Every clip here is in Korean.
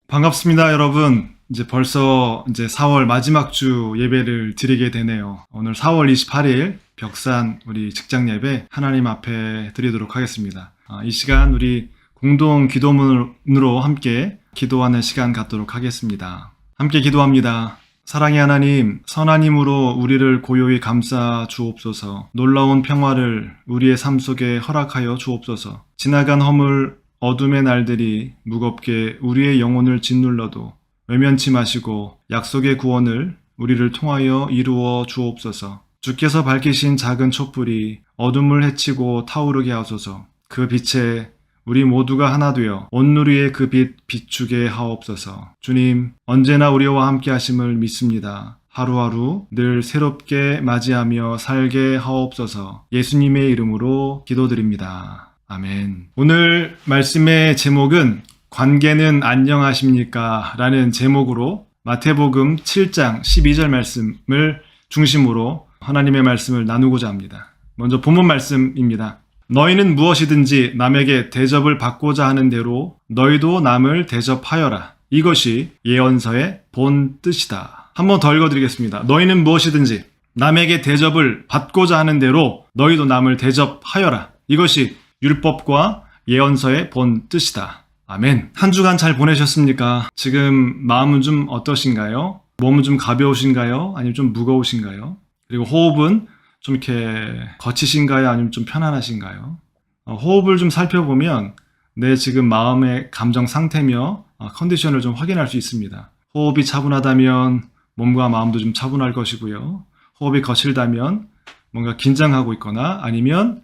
반갑습니다, 여러분. 벌써 4월 마지막 주 예배를 드리게 되네요. 오늘 4월 28일 벽산 우리 직장 예배 하나님 앞에 드리도록 하겠습니다. 이 시간 우리 공동 기도문으로 함께 기도하는 시간 갖도록 하겠습니다. 함께 기도합니다. 사랑의 하나님, 선한 힘으로 우리를 고요히 감싸 주옵소서. 놀라운 평화를 우리의 삶 속에 허락하여 주옵소서. 지나간 허물, 어둠의 날들이 무겁게 우리의 영혼을 짓눌러도 외면치 마시고 약속의 구원을 우리를 통하여 이루어 주옵소서. 주께서 밝히신 작은 촛불이 어둠을 헤치고 타오르게 하소서. 그 빛에 우리 모두가 하나 되어 온누리의 그 빛 비추게 하옵소서. 주님, 언제나 우리와 함께 하심을 믿습니다. 하루하루 늘 새롭게 맞이하며 살게 하옵소서. 예수님의 이름으로 기도드립니다. 아멘. 오늘 말씀의 제목은 관계는 안녕하십니까? 라는 제목으로 마태복음 7장 12절 말씀을 중심으로 하나님의 말씀을 나누고자 합니다. 먼저 본문 말씀입니다. 너희는 무엇이든지 남에게 대접을 받고자 하는 대로 너희도 남을 대접하여라. 이것이 예언서의 본 뜻이다. 한번 더 읽어드리겠습니다. 너희는 무엇이든지 남에게 대접을 받고자 하는 대로 너희도 남을 대접하여라. 이것이 율법과 예언서의 본 뜻이다. 아멘. 한 주간 잘 보내셨습니까? 지금 마음은 좀 어떠신가요? 몸은 좀 가벼우신가요? 아니면 좀 무거우신가요? 그리고 호흡은 좀 이렇게 거치신가요? 아니면 좀 편안하신가요? 호흡을 좀 살펴보면 내 지금 마음의 감정 상태며 컨디션을 좀 확인할 수 있습니다. 호흡이 차분하다면 몸과 마음도 좀 차분할 것이고요. 호흡이 거칠다면 뭔가 긴장하고 있거나 아니면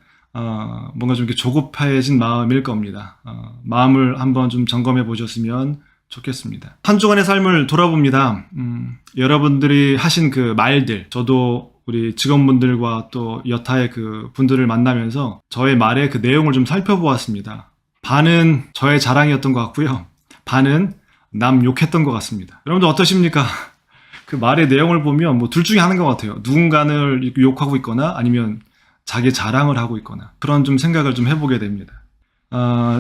뭔가 좀 이렇게 조급해진 마음일 겁니다. 마음을 한번 좀 점검해 보셨으면 좋겠습니다. 한 주간의 삶을 돌아봅니다. 여러분들이 하신 그 말들, 저도 우리 직원분들과 또 여타의 그 분들을 만나면서 저의 말의 그 내용을 좀 살펴보았습니다. 반은 저의 자랑이었던 것 같고요. 반은 남 욕했던 것 같습니다. 여러분들 어떠십니까? 그 말의 내용을 보면 뭐 둘 중에 하나인 것 같아요. 누군가를 욕하고 있거나 아니면 자기 자랑을 하고 있거나 그런 좀 생각을 좀 해보게 됩니다.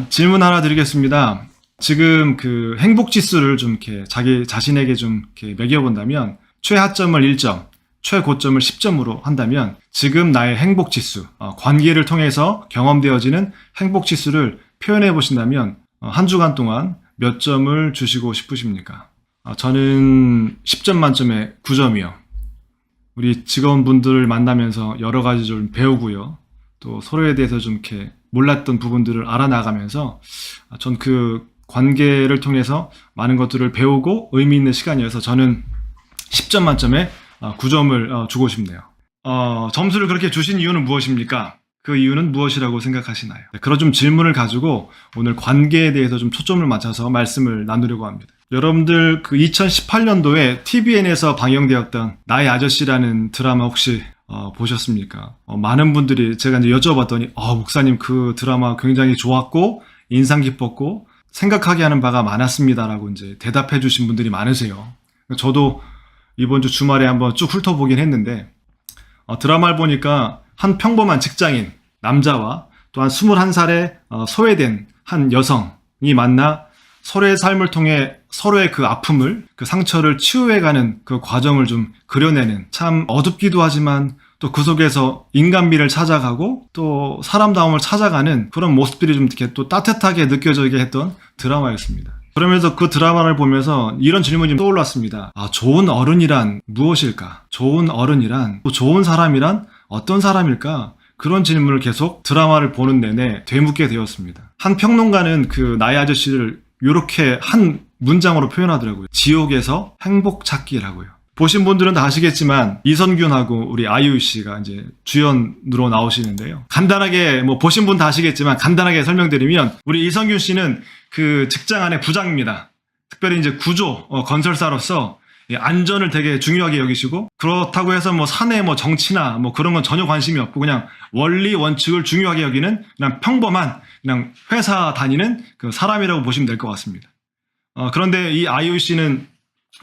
질문 하나 드리겠습니다. 지금 그 행복 지수를 좀 이렇게 자기 자신에게 좀 이렇게 매겨본다면 최하점을 1점, 최고점을 10점으로 한다면 지금 나의 행복 지수, 관계를 통해서 경험되어지는 행복 지수를 표현해 보신다면 한 주간 동안 몇 점을 주시고 싶으십니까? 저는 10점 만점에 9점이요. 우리 직원분들을 만나면서 여러 가지 좀 배우고요. 또 서로에 대해서 좀 이렇게 몰랐던 부분들을 알아나가면서 전 그 관계를 통해서 많은 것들을 배우고 의미 있는 시간이어서 저는 10점 만점에 9점을 주고 싶네요. 점수를 그렇게 주신 이유는 무엇입니까? 그 이유는 무엇이라고 생각하시나요? 그런 좀 질문을 가지고 오늘 관계에 대해서 좀 초점을 맞춰서 말씀을 나누려고 합니다. 여러분들 그 2018년도에 TVN에서 방영되었던 나의 아저씨라는 드라마 혹시 보셨습니까? 많은 분들이 제가 이제 여쭤봤더니 목사님 그 드라마 굉장히 좋았고 인상 깊었고 생각하게 하는 바가 많았습니다라고 이제 대답해 주신 분들이 많으세요. 저도 이번 주 주말에 한번 쭉 훑어보긴 했는데 드라마를 보니까 한 평범한 직장인 남자와 또한 21살의 소외된 한 여성이 만나 서로의 삶을 통해 서로의 그 아픔을, 그 상처를 치유해가는 그 과정을 좀 그려내는 참 어둡기도 하지만 또 그 속에서 인간미를 찾아가고 또 사람다움을 찾아가는 그런 모습들이 좀 이렇게 또 따뜻하게 느껴지게 했던 드라마였습니다. 그러면서 그 드라마를 보면서 이런 질문이 떠올랐습니다. 좋은 어른이란 무엇일까? 좋은 어른이란, 또 좋은 사람이란 어떤 사람일까? 그런 질문을 계속 드라마를 보는 내내 되묻게 되었습니다. 한 평론가는 그 나의 아저씨를 이렇게 한 문장으로 표현하더라고요. 지옥에서 행복 찾기라고요. 보신 분들은 다 아시겠지만 이선균하고 우리 아이유 씨가 이제 주연으로 나오시는데요. 간단하게 보신 분 다 아시겠지만 간단하게 설명드리면 우리 이선균 씨는 그 직장 안의 부장입니다. 특별히 이제 구조 건설사로서 안전을 되게 중요하게 여기시고 그렇다고 해서 사내 정치나 그런 건 전혀 관심이 없고 그냥 원리 원칙을 중요하게 여기는 그냥 평범한 그냥 회사 다니는 그 사람이라고 보시면 될 것 같습니다. 그런데 이 아이유 씨는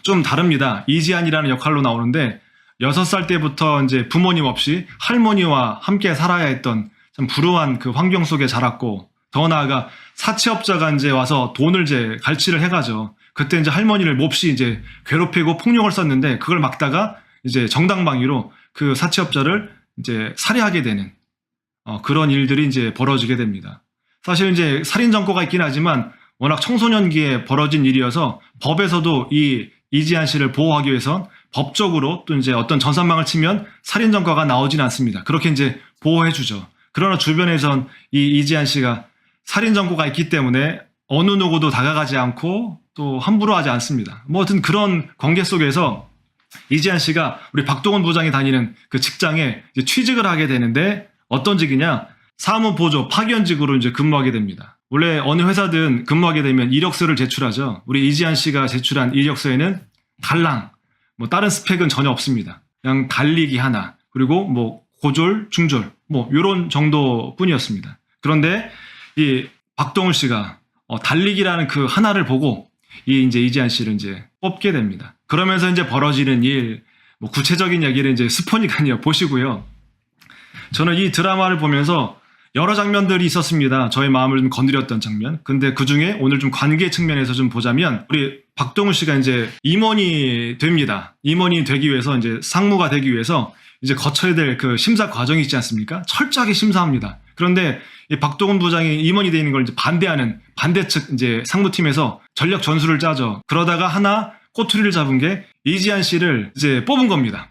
좀 다릅니다. 이지안이라는 역할로 나오는데 6살 때부터 이제 부모님 없이 할머니와 함께 살아야 했던 참 불우한 그 환경 속에 자랐고, 더 나아가 사채업자가 이제 와서 돈을 이제 갈취를 해가죠. 그때 이제 할머니를 몹시 이제 괴롭히고 폭력을 썼는데, 그걸 막다가 이제 정당방위로 그 사채업자를 이제 살해하게 되는 그런 일들이 이제 벌어지게 됩니다. 사실 이제 살인 전과가 있긴 하지만 워낙 청소년기에 벌어진 일이어서 법에서도 이 이지한 씨를 보호하기 위해서 법적으로 또 이제 어떤 전산망을 치면 살인 전과가 나오진 않습니다. 그렇게 이제 보호해 주죠. 그러나 주변에선 이 이지한 씨가 살인 전과가 있기 때문에 어느 누구도 다가가지 않고 또 함부로 하지 않습니다. 뭐 하여튼 그런 관계 속에서 이지한 씨가 우리 박동원 부장이 다니는 그 직장에 이제 취직을 하게 되는데, 어떤 직이냐? 사무보조 파견직으로 이제 근무하게 됩니다. 원래 어느 회사든 근무하게 되면 이력서를 제출하죠. 우리 이지한 씨가 제출한 이력서에는 달랑, 뭐 다른 스펙은 전혀 없습니다. 그냥 달리기 하나, 그리고 뭐 고졸, 중졸, 뭐 요런 정도뿐이었습니다. 그런데 이 박동훈 씨가 달리기라는 그 하나를 보고 이 이제 이지한 씨를 이제 뽑게 됩니다. 그러면서 이제 벌어지는 일, 뭐 구체적인 얘기를 이제 스포니까요 보시고요. 저는 이 드라마를 보면서 여러 장면들이 있었습니다. 저의 마음을 좀 건드렸던 장면. 근데 그 중에 오늘 좀 관계 측면에서 좀 보자면, 우리 박동훈 씨가 이제 임원이 됩니다. 임원이 되기 위해서, 이제 상무가 되기 위해서 이제 거쳐야 될 그 심사 과정이 있지 않습니까? 철저하게 심사합니다. 그런데 이 박동훈 부장이 임원이 되는 걸 이제 반대하는 반대측 이제 상무팀에서 전력 전술을 짜죠. 그러다가 하나 꼬투리를 잡은 게 이지한 씨를 이제 뽑은 겁니다.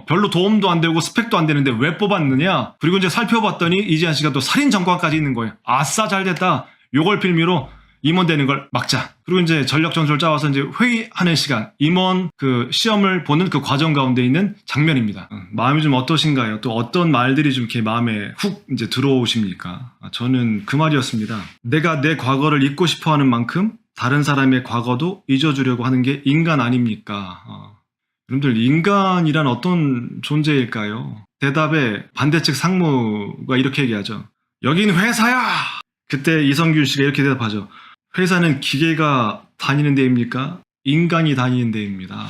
별로 도움도 안 되고 스펙도 안 되는데 왜 뽑았느냐? 그리고 이제 살펴봤더니 이지한 씨가 또 살인 전과까지 있는 거예요. 아싸, 잘 됐다. 요걸 빌미로 임원 되는 걸 막자. 그리고 이제 전력 전술 짜와서 이제 회의하는 시간, 임원 그 시험을 보는 그 과정 가운데 있는 장면입니다. 마음이 좀 어떠신가요? 또 어떤 말들이 좀 이렇게 마음에 훅 이제 들어오십니까? 저는 그 말이었습니다. 내가 내 과거를 잊고 싶어 하는 만큼 다른 사람의 과거도 잊어주려고 하는 게 인간 아닙니까? 여러분들, 인간이란 어떤 존재일까요? 대답에 반대측 상무가 이렇게 얘기하죠. 여긴 회사야! 그때 이성균 씨가 이렇게 대답하죠. 회사는 기계가 다니는 데입니까? 인간이 다니는 데입니다.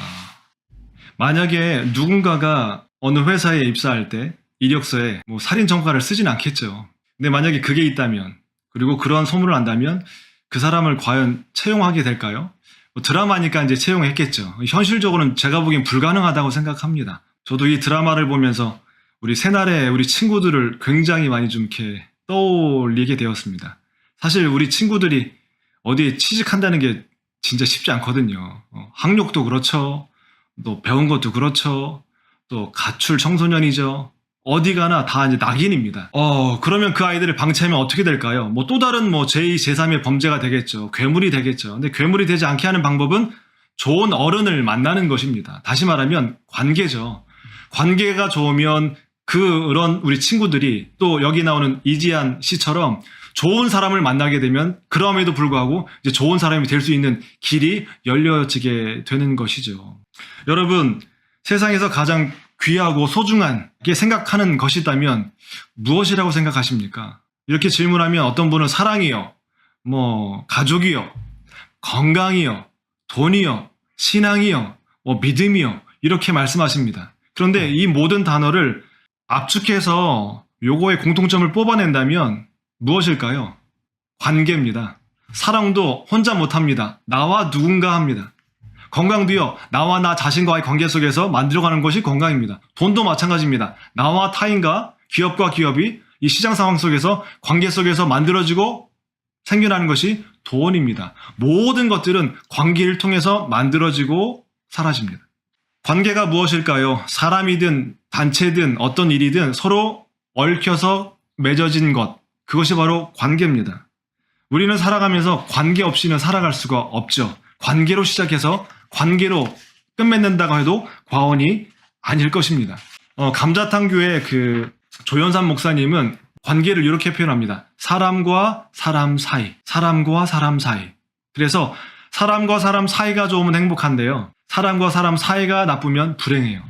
만약에 누군가가 어느 회사에 입사할 때 이력서에 뭐 살인 전과를 쓰진 않겠죠. 근데 만약에 그게 있다면, 그리고 그런 소문을 안다면 그 사람을 과연 채용하게 될까요? 드라마니까 이제 채용했겠죠. 현실적으로는 제가 보기엔 불가능하다고 생각합니다. 저도 이 드라마를 보면서 우리 새날의 우리 친구들을 굉장히 많이 좀 이렇게 떠올리게 되었습니다. 사실 우리 친구들이 어디에 취직한다는 게 진짜 쉽지 않거든요. 학력도 그렇죠. 또 배운 것도 그렇죠. 또 가출 청소년이죠. 어디 가나 다 이제 낙인입니다. 그러면 그 아이들을 방치하면 어떻게 될까요? 뭐 또 다른 뭐 제2, 제3의 범죄가 되겠죠. 괴물이 되겠죠. 근데 괴물이 되지 않게 하는 방법은 좋은 어른을 만나는 것입니다. 다시 말하면 관계죠. 관계가 좋으면 그런 우리 친구들이 또 여기 나오는 이지한 씨처럼 좋은 사람을 만나게 되면 그럼에도 불구하고 이제 좋은 사람이 될 수 있는 길이 열려지게 되는 것이죠. 여러분, 세상에서 가장 귀하고 소중하게 생각하는 것이다면 무엇이라고 생각하십니까? 이렇게 질문하면 어떤 분은 사랑이요, 뭐 가족이요, 건강이요, 돈이요, 신앙이요, 뭐 믿음이요, 이렇게 말씀하십니다. 그런데 이 모든 단어를 압축해서 요거의 공통점을 뽑아낸다면 무엇일까요? 관계입니다. 사랑도 혼자 못합니다. 나와 누군가 합니다. 건강도요, 나와 나 자신과의 관계 속에서 만들어가는 것이 건강입니다. 돈도 마찬가지입니다. 나와 타인과 기업과 기업이 이 시장 상황 속에서 관계 속에서 만들어지고 생겨나는 것이 돈입니다. 모든 것들은 관계를 통해서 만들어지고 사라집니다. 관계가 무엇일까요? 사람이든 단체든 어떤 일이든 서로 얽혀서 맺어진 것, 그것이 바로 관계입니다. 우리는 살아가면서 관계 없이는 살아갈 수가 없죠. 관계로 시작해서 관계로 끝맺는다고 해도 과언이 아닐 것입니다. 감자탕 교회 그 조연산 목사님은 관계를 이렇게 표현합니다. 사람과 사람 사이, 사람과 사람 사이. 그래서 사람과 사람 사이가 좋으면 행복한데요. 사람과 사람 사이가 나쁘면 불행해요.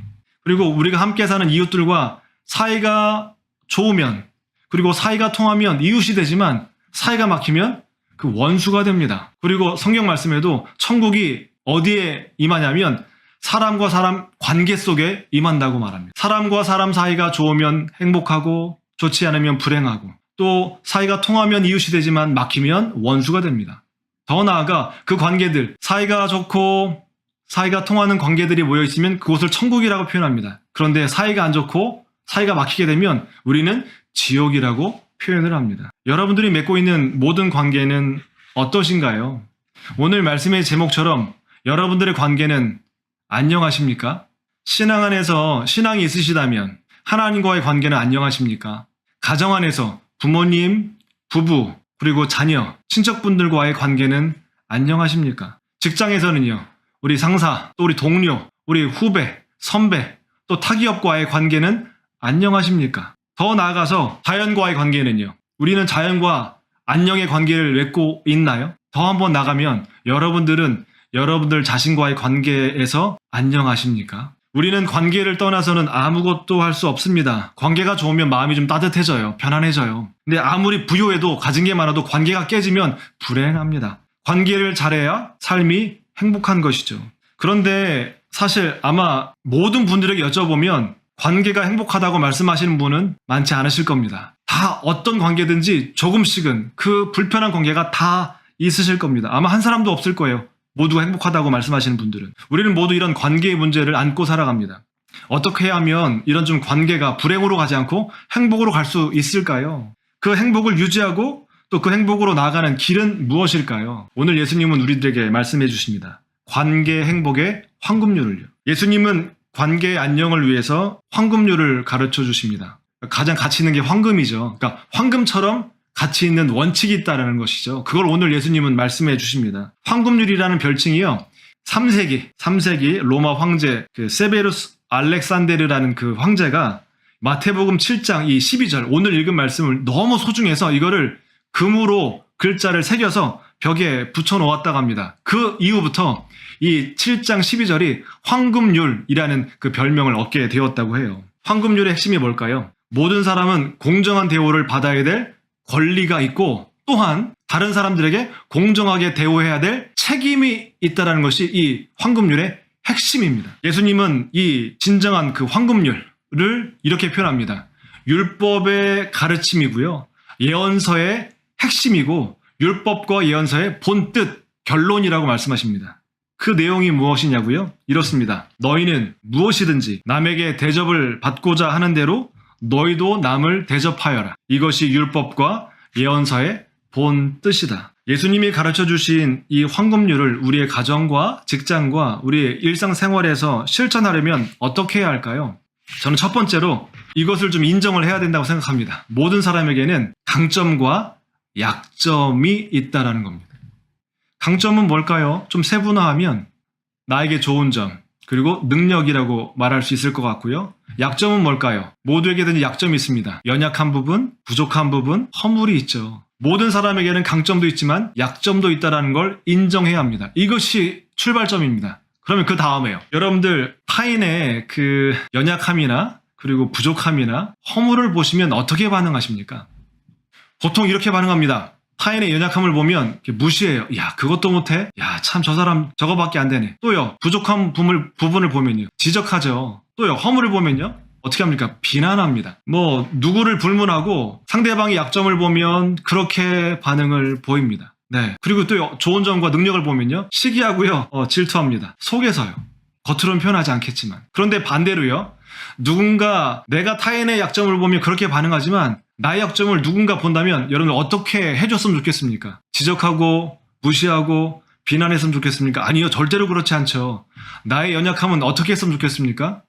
그리고 우리가 함께 사는 이웃들과 사이가 좋으면, 그리고 사이가 통하면 이웃이 되지만 사이가 막히면 그 원수가 됩니다. 그리고 성경 말씀에도 천국이 어디에 임하냐면 사람과 사람 관계 속에 임한다고 말합니다. 사람과 사람 사이가 좋으면 행복하고 좋지 않으면 불행하고, 또 사이가 통하면 이웃이 되지만 막히면 원수가 됩니다. 더 나아가 그 관계들, 사이가 좋고 사이가 통하는 관계들이 모여 있으면 그곳을 천국이라고 표현합니다. 그런데 사이가 안 좋고 사이가 막히게 되면 우리는 지옥이라고 표현을 합니다. 여러분들이 맺고 있는 모든 관계는 어떠신가요? 오늘 말씀의 제목처럼 여러분들의 관계는 안녕하십니까? 신앙 안에서 신앙이 있으시다면 하나님과의 관계는 안녕하십니까? 가정 안에서 부모님, 부부, 그리고 자녀, 친척분들과의 관계는 안녕하십니까? 직장에서는요, 우리 상사, 또 우리 동료, 우리 후배, 선배, 또 타기업과의 관계는 안녕하십니까? 더 나아가서 자연과의 관계는요, 우리는 자연과 안녕의 관계를 맺고 있나요? 더 한번 나가면 여러분들은 여러분들 자신과의 관계에서 안녕하십니까? 우리는 관계를 떠나서는 아무것도 할 수 없습니다. 관계가 좋으면 마음이 좀 따뜻해져요. 편안해져요. 근데 아무리 부유해도 가진 게 많아도 관계가 깨지면 불행합니다. 관계를 잘해야 삶이 행복한 것이죠. 그런데 사실 아마 모든 분들에게 여쭤보면 관계가 행복하다고 말씀하시는 분은 많지 않으실 겁니다. 다 어떤 관계든지 조금씩은 그 불편한 관계가 다 있으실 겁니다. 아마 한 사람도 없을 거예요. 모두가 행복하다고 말씀하시는 분들은. 우리는 모두 이런 관계의 문제를 안고 살아갑니다. 어떻게 하면 이런 좀 관계가 불행으로 가지 않고 행복으로 갈 수 있을까요? 그 행복을 유지하고 또 그 행복으로 나아가는 길은 무엇일까요? 오늘 예수님은 우리들에게 말씀해 주십니다. 관계 행복의 황금률을요. 예수님은 관계의 안녕을 위해서 황금률을 가르쳐 주십니다. 가장 가치 있는 게 황금이죠. 그러니까 황금처럼 가치 있는 원칙이 있다는 것이죠. 그걸 오늘 예수님은 말씀해 주십니다. 황금률이라는 별칭이요, 3세기 로마 황제 세베루스 알렉산데르라는 그 황제가 마태복음 7장 이 12절 오늘 읽은 말씀을 너무 소중해서 이거를 금으로 글자를 새겨서 벽에 붙여 놓았다고 합니다. 그 이후부터 이 7장 12절이 황금률이라는 그 별명을 얻게 되었다고 해요. 황금률의 핵심이 뭘까요? 모든 사람은 공정한 대우를 받아야 될 권리가 있고, 또한 다른 사람들에게 공정하게 대우해야 될 책임이 있다는 것이 이 황금률의 핵심입니다. 예수님은 이 진정한 그 황금률을 이렇게 표현합니다. 율법의 가르침이고요, 예언서의 핵심이고, 율법과 예언서의 본뜻, 결론이라고 말씀하십니다. 그 내용이 무엇이냐고요? 이렇습니다. 너희는 무엇이든지 남에게 대접을 받고자 하는 대로 너희도 남을 대접하여라. 이것이 율법과 예언서의 본 뜻이다. 예수님이 가르쳐 주신 이 황금률을 우리의 가정과 직장과 우리의 일상생활에서 실천하려면 어떻게 해야 할까요? 저는 첫 번째로 이것을 좀 인정을 해야 된다고 생각합니다. 모든 사람에게는 강점과 약점이 있다는 겁니다. 강점은 뭘까요? 좀 세분화하면 나에게 좋은 점, 그리고 능력이라고 말할 수 있을 것 같고요. 약점은 뭘까요? 모두에게는 약점이 있습니다. 연약한 부분, 부족한 부분, 허물이 있죠. 모든 사람에게는 강점도 있지만 약점도 있다는 걸 인정해야 합니다. 이것이 출발점입니다. 그러면 그 다음에요. 여러분들 타인의 그 연약함이나 그리고 부족함이나 허물을 보시면 어떻게 반응하십니까? 보통 이렇게 반응합니다. 타인의 연약함을 보면 무시해요. 야, 그것도 못해? 야, 참 저 사람 저거밖에 안 되네. 또요, 부족한 부분을 보면요, 지적하죠. 또요, 허물을 보면요, 어떻게 합니까? 비난합니다. 누구를 불문하고 상대방의 약점을 보면 그렇게 반응을 보입니다. 네. 그리고 또 좋은 점과 능력을 보면요, 시기하고요, 질투합니다. 속에서요. 겉으로는 표현하지 않겠지만. 그런데 반대로요, 누군가 내가 타인의 약점을 보면 그렇게 반응하지만 나의 약점을 누군가 본다면 여러분 어떻게 해줬으면 좋겠습니까? 지적하고 무시하고 비난했으면 좋겠습니까? 아니요, 절대로 그렇지 않죠. 나의 연약함은 어떻게 했으면 좋겠습니까?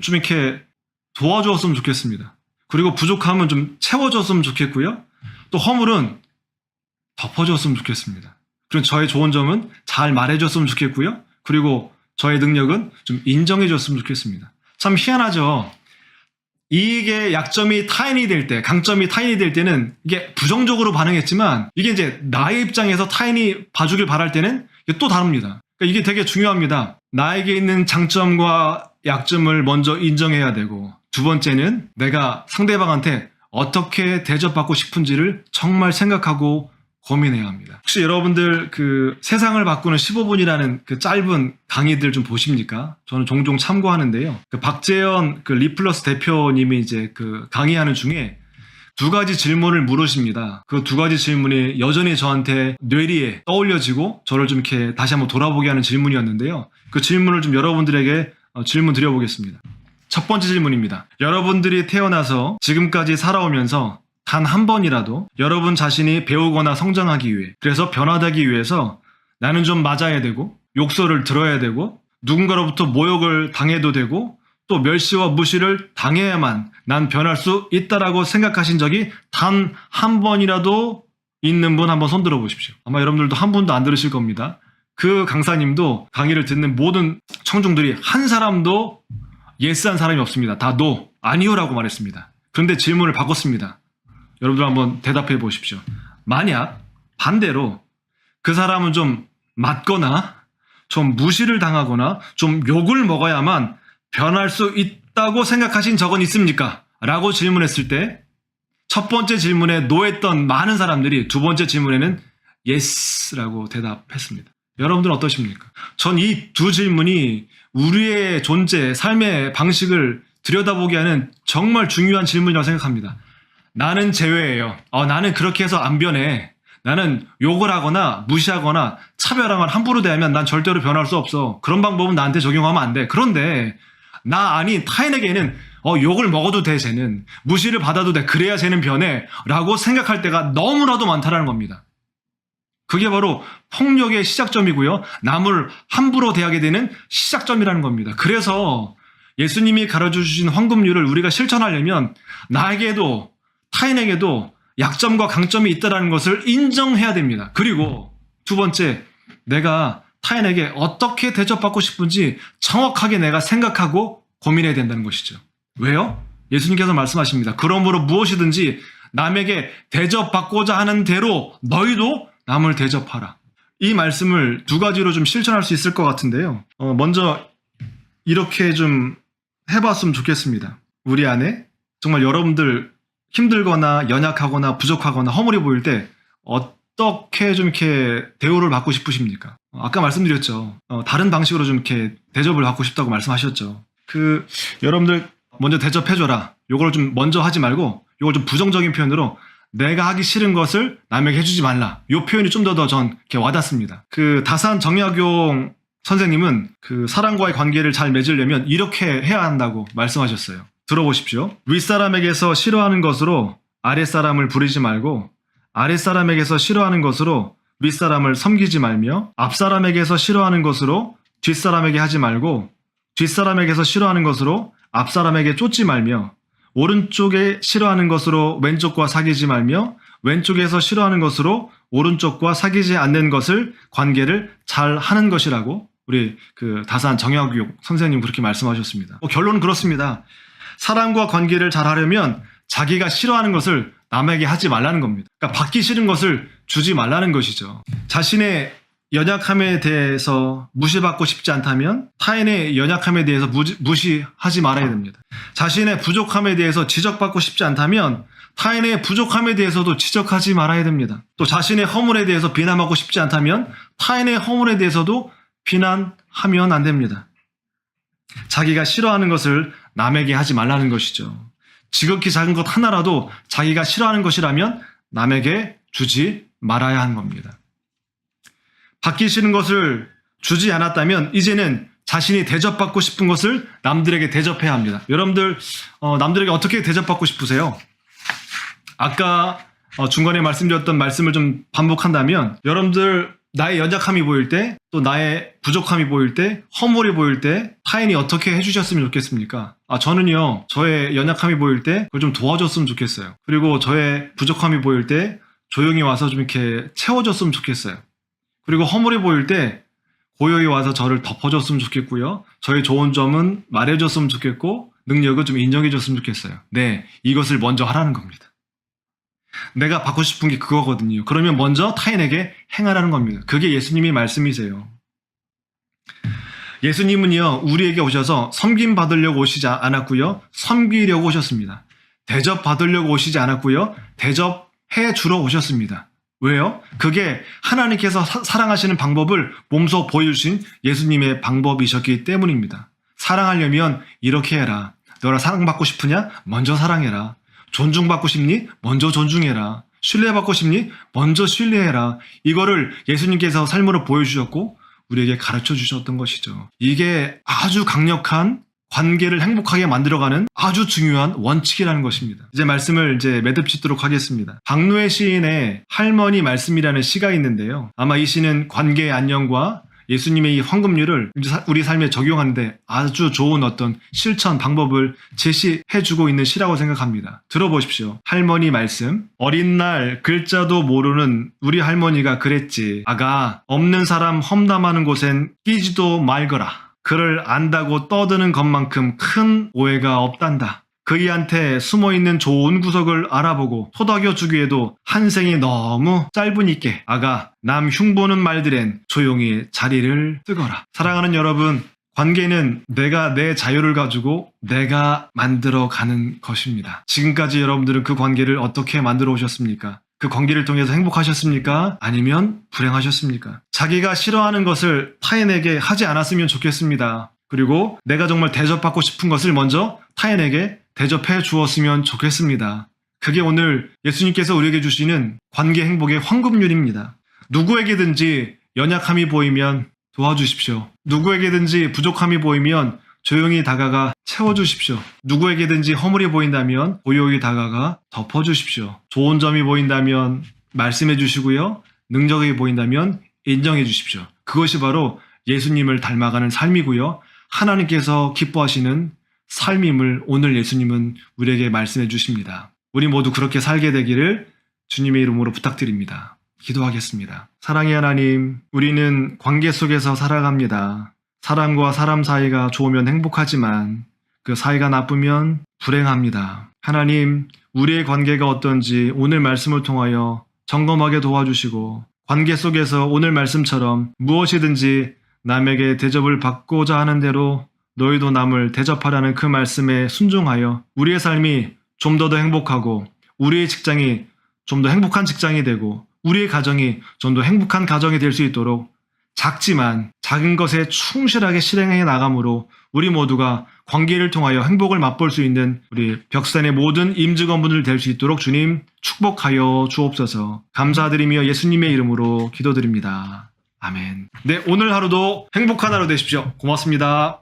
좀 이렇게 도와주었으면 좋겠습니다. 그리고 부족함은 좀 채워줬으면 좋겠고요. 또 허물은 덮어줬으면 좋겠습니다. 그리고 저의 좋은 점은 잘 말해줬으면 좋겠고요. 그리고 저의 능력은 좀 인정해줬으면 좋겠습니다. 참 희한하죠. 이게 약점이 타인이 될 때, 강점이 타인이 될 때는 이게 부정적으로 반응했지만, 이게 이제 나의 입장에서 타인이 봐주길 바랄 때는 이게 또 다릅니다. 그러니까 이게 되게 중요합니다. 나에게 있는 장점과 약점을 먼저 인정해야 되고, 두 번째는 내가 상대방한테 어떻게 대접받고 싶은지를 정말 생각하고 고민해야 합니다. 혹시 여러분들 그 세상을 바꾸는 15분이라는 그 짧은 강의들 좀 보십니까? 저는 종종 참고하는데요. 그 박재현 그 리플러스 대표님이 이제 그 강의하는 중에 두 가지 질문을 물으십니다. 그 두 가지 질문이 여전히 저한테 뇌리에 떠올려지고 저를 좀 이렇게 다시 한번 돌아보게 하는 질문이었는데요. 그 질문을 좀 여러분들에게 질문 드려보겠습니다. 첫 번째 질문입니다. 여러분들이 태어나서 지금까지 살아오면서 단 한 번이라도 여러분 자신이 배우거나 성장하기 위해, 그래서 변화되기 위해서 나는 좀 맞아야 되고 욕설을 들어야 되고 누군가로부터 모욕을 당해도 되고 또 멸시와 무시를 당해야만 난 변할 수 있다라고 생각하신 적이 단 한 번이라도 있는 분 한번 손 들어 보십시오. 아마 여러분들도 한 분도 안 들으실 겁니다. 그 강사님도 강의를 듣는 모든 청중들이 한 사람도 예스한 사람이 없습니다. 다 노, 아니요라고 말했습니다. 그런데 질문을 바꿨습니다. 여러분들 한번 대답해 보십시오. 만약 반대로 그 사람은 좀 맞거나 좀 무시를 당하거나 좀 욕을 먹어야만 변할 수 있다고 생각하신 적은 있습니까? 라고 질문했을 때 첫 번째 질문에 노했던 많은 사람들이 두 번째 질문에는 예스라고 대답했습니다. 여러분들은 어떠십니까? 전 이 두 질문이 우리의 존재, 삶의 방식을 들여다보게 하는 정말 중요한 질문이라고 생각합니다. 나는 제외예요. 나는 그렇게 해서 안 변해. 나는 욕을 하거나 무시하거나 차별하거나 함부로 대하면 난 절대로 변할 수 없어. 그런 방법은 나한테 적용하면 안 돼. 그런데 나 아닌 타인에게는 욕을 먹어도 돼, 쟤는. 무시를 받아도 돼. 그래야 쟤는 변해. 라고 생각할 때가 너무나도 많다는 겁니다. 그게 바로 폭력의 시작점이고요. 남을 함부로 대하게 되는 시작점이라는 겁니다. 그래서 예수님이 가르쳐주신 황금률을 우리가 실천하려면 나에게도 타인에게도 약점과 강점이 있다는 것을 인정해야 됩니다. 그리고 두 번째, 내가 타인에게 어떻게 대접받고 싶은지 정확하게 내가 생각하고 고민해야 된다는 것이죠. 왜요? 예수님께서 말씀하십니다. 그러므로 무엇이든지 남에게 대접받고자 하는 대로 너희도 남을 대접하라. 이 말씀을 두 가지로 좀 실천할 수 있을 것 같은데요. 먼저 이렇게 좀 해봤으면 좋겠습니다. 우리 안에 정말 여러분들 힘들거나 연약하거나 부족하거나 허물이 보일 때 어떻게 좀 이렇게 대우를 받고 싶으십니까? 아까 말씀드렸죠. 다른 방식으로 좀 이렇게 대접을 받고 싶다고 말씀하셨죠. 여러분들 먼저 대접해줘라. 요걸 좀 먼저 하지 말고 요걸 좀 부정적인 표현으로 내가 하기 싫은 것을 남에게 해주지 말라. 요 표현이 좀 더 전 이렇게 와닿습니다. 다산 정약용 선생님은 사람과의 관계를 잘 맺으려면 이렇게 해야 한다고 말씀하셨어요. 들어보십시오. 윗사람에게서 싫어하는 것으로 아랫사람을 부리지 말고 아랫사람에게서 싫어하는 것으로 윗사람을 섬기지 말며 앞사람에게서 싫어하는 것으로 뒷사람에게 하지 말고 뒷사람에게서 싫어하는 것으로 앞사람에게 쫓지 말며 오른쪽에 싫어하는 것으로 왼쪽과 사귀지 말며 왼쪽에서 싫어하는 것으로 오른쪽과 사귀지 않는 것을 관계를 잘 하는 것이라고 우리 다산 정약용 선생님 그렇게 말씀하셨습니다. 결론은 그렇습니다. 사람과 관계를 잘 하려면 자기가 싫어하는 것을 남에게 하지 말라는 겁니다. 그러니까 받기 싫은 것을 주지 말라는 것이죠. 자신의 연약함에 대해서 무시받고 싶지 않다면 타인의 연약함에 대해서 무시하지 말아야 됩니다. 자신의 부족함에 대해서 지적받고 싶지 않다면 타인의 부족함에 대해서도 지적하지 말아야 됩니다. 또 자신의 허물에 대해서 비난하고 싶지 않다면 타인의 허물에 대해서도 비난하면 안 됩니다. 자기가 싫어하는 것을 남에게 하지 말라는 것이죠. 지극히 작은 것 하나라도 자기가 싫어하는 것이라면 남에게 주지 말아야 하는 겁니다. 받기 싫은 것을 주지 않았다면 이제는 자신이 대접받고 싶은 것을 남들에게 대접해야 합니다. 여러분들 남들에게 어떻게 대접받고 싶으세요? 아까 중간에 말씀드렸던 말씀을 좀 반복한다면 여러분들 나의 연약함이 보일 때 또 나의 부족함이 보일 때 허물이 보일 때 타인이 어떻게 해주셨으면 좋겠습니까? 저는요 저의 연약함이 보일 때 그걸 좀 도와줬으면 좋겠어요. 그리고 저의 부족함이 보일 때 조용히 와서 좀 이렇게 채워줬으면 좋겠어요. 그리고 허물이 보일 때 고요히 와서 저를 덮어줬으면 좋겠고요. 저의 좋은 점은 말해줬으면 좋겠고 능력을 좀 인정해줬으면 좋겠어요. 네, 이것을 먼저 하라는 겁니다. 내가 받고 싶은 게 그거거든요. 그러면 먼저 타인에게 행하라는 겁니다. 그게 예수님의 말씀이세요. 예수님은요 우리에게 오셔서 섬김 받으려고 오시지 않았고요. 섬기려고 오셨습니다. 대접 받으려고 오시지 않았고요. 대접해 주러 오셨습니다. 왜요? 그게 하나님께서 사랑하시는 방법을 몸소 보여주신 예수님의 방법이셨기 때문입니다. 사랑하려면 이렇게 해라. 너라 사랑받고 싶으냐? 먼저 사랑해라. 존중받고 싶니? 먼저 존중해라. 신뢰받고 싶니? 먼저 신뢰해라. 이거를 예수님께서 삶으로 보여주셨고 우리에게 가르쳐 주셨던 것이죠. 이게 아주 강력한 관계를 행복하게 만들어가는 아주 중요한 원칙이라는 것입니다. 이제 말씀을 매듭짓도록 하겠습니다. 박노해 시인의 할머니 말씀이라는 시가 있는데요. 아마 이 시는 관계의 안녕과 예수님의 이 황금률을 우리 삶에 적용하는데 아주 좋은 어떤 실천 방법을 제시해주고 있는 시라고 생각합니다. 들어보십시오. 할머니 말씀. 어린 날 글자도 모르는 우리 할머니가 그랬지. 아가, 없는 사람 험담하는 곳엔 끼지도 말거라. 그를 안다고 떠드는 것만큼 큰 오해가 없단다. 그이한테 숨어있는 좋은 구석을 알아보고 토닥여주기에도 한 생이 너무 짧으니께 아가, 남 흉보는 말들엔 조용히 자리를 뜨거라. 사랑하는 여러분, 관계는 내가 내 자유를 가지고 내가 만들어가는 것입니다. 지금까지 여러분들은 그 관계를 어떻게 만들어 오셨습니까? 그 관계를 통해서 행복하셨습니까? 아니면 불행하셨습니까? 자기가 싫어하는 것을 타인에게 하지 않았으면 좋겠습니다. 그리고 내가 정말 대접받고 싶은 것을 먼저 타인에게 대접해 주었으면 좋겠습니다. 그게 오늘 예수님께서 우리에게 주시는 관계 행복의 황금률입니다. 누구에게든지 연약함이 보이면 도와주십시오. 누구에게든지 부족함이 보이면 조용히 다가가 채워주십시오. 누구에게든지 허물이 보인다면 고요히 다가가 덮어주십시오. 좋은 점이 보인다면 말씀해 주시고요. 능력이 보인다면 인정해 주십시오. 그것이 바로 예수님을 닮아가는 삶이고요. 하나님께서 기뻐하시는 삶임을 오늘 예수님은 우리에게 말씀해 주십니다. 우리 모두 그렇게 살게 되기를 주님의 이름으로 부탁드립니다. 기도하겠습니다. 사랑의 하나님, 우리는 관계 속에서 살아갑니다. 사람과 사람 사이가 좋으면 행복하지만 그 사이가 나쁘면 불행합니다. 하나님, 우리의 관계가 어떤지 오늘 말씀을 통하여 점검하게 도와주시고 관계 속에서 오늘 말씀처럼 무엇이든지 남에게 대접을 받고자 하는 대로 너희도 남을 대접하라는 그 말씀에 순종하여 우리의 삶이 좀 더 행복하고 우리의 직장이 좀 더 행복한 직장이 되고 우리의 가정이 좀 더 행복한 가정이 될 수 있도록 작지만 작은 것에 충실하게 실행해 나감으로 우리 모두가 관계를 통하여 행복을 맛볼 수 있는 우리 벽산의 모든 임직원분들 될 수 있도록 주님 축복하여 주옵소서. 감사드리며 예수님의 이름으로 기도드립니다. 아멘. 네, 오늘 하루도 행복한 하루 되십시오. 고맙습니다.